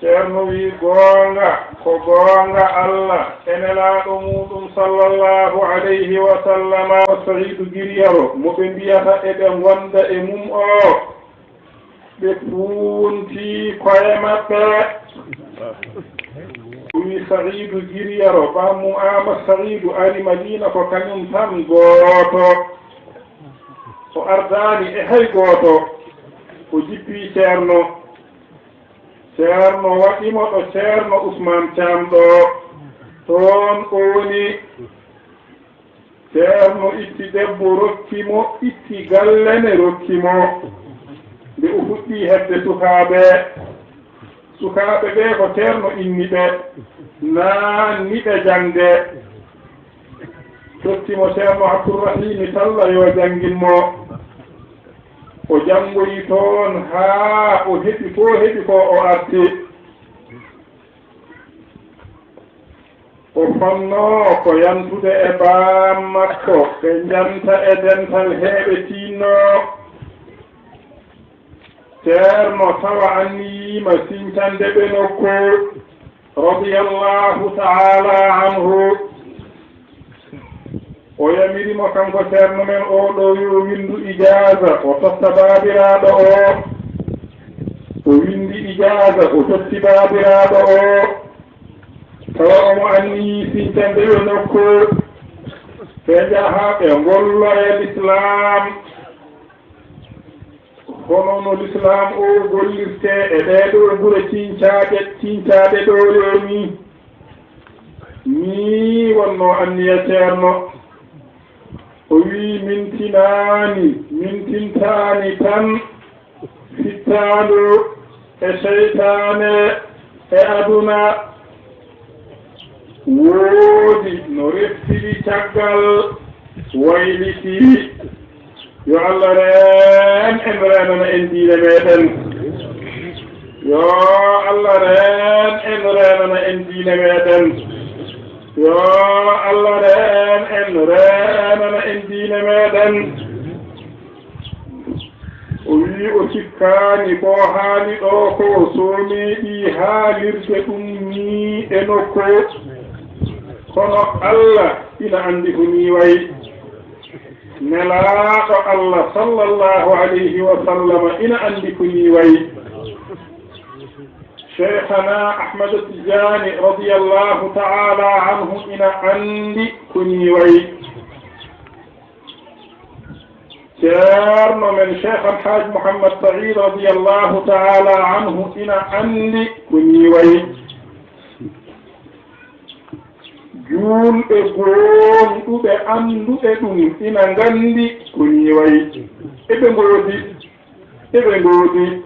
ceerno wi goonga ko goonga Allah enelaaɗo muɗum sallallahu alayhi wa sallama Saydou Guiriyaro mo ɓe mbiyata eɓe gonda e mum o ɓe puunti koye maɓɓe wi Saydou Guiriyaro ɓammu ama Saydou ari Madina ko kañum tan gooto o ardani e hay gooto o jippi ceerno waɗimo ɗo ceerno Ousmane Thiam ɗo toon o woni ceerno itti debbo rokkimo itti gallene rokkimo nde o fuɗɗi hedde sukaaɓe ɓe ko ceerno inni ɓe naanni ɓe jangde tottimo ceerno Abdourahimi Talla yo janginmo o janngoyi toon haa o heɓi ko o arti o fonno ko yantude e baam makko ɓe janta e dental heeɓe tinno ceerno tawa anniyima sincande ɓe nokku radiyallahu ta'ala anhu o yamirimo kanko ceerno men oɗo yo windu ijaza o totta baabiraaɗo o windi ijaza o totti baabiraaɗo o tawa omo anniyi sincande ɓe nokku ɓe jaha ɓe ngollo e l'islam hono no l'islam o gollirte e ɗeɗo gure cincaɗe ɗo reni ni wonno anniya ceerno o wi mintintani tan fittaandu e seytaane e aduna woodi no reftiri caggal wayliti yo Allah reen en renana en diine meɗen yo Allah reen en renana en diine meɗen yo Allah reen en renana en diine meɗen o wi o cikkaani ko haali ɗo ko so meeɗi haalirde ɗum ni e nokku kono Allah ina anndi ko ni wayi nelaaɗo Allah sallallahu alayhi wa sallam ina anndi ko ni wayi شيخنا أحمد التجاني رضي الله تعالى عنه إن عندي كني وي شيرنا من شيخ الحاج محمد سعيد رضي الله تعالى عنه إن عندي كني وي جول إبون أبي أندو إدون إن عندي كني وي إبن غودي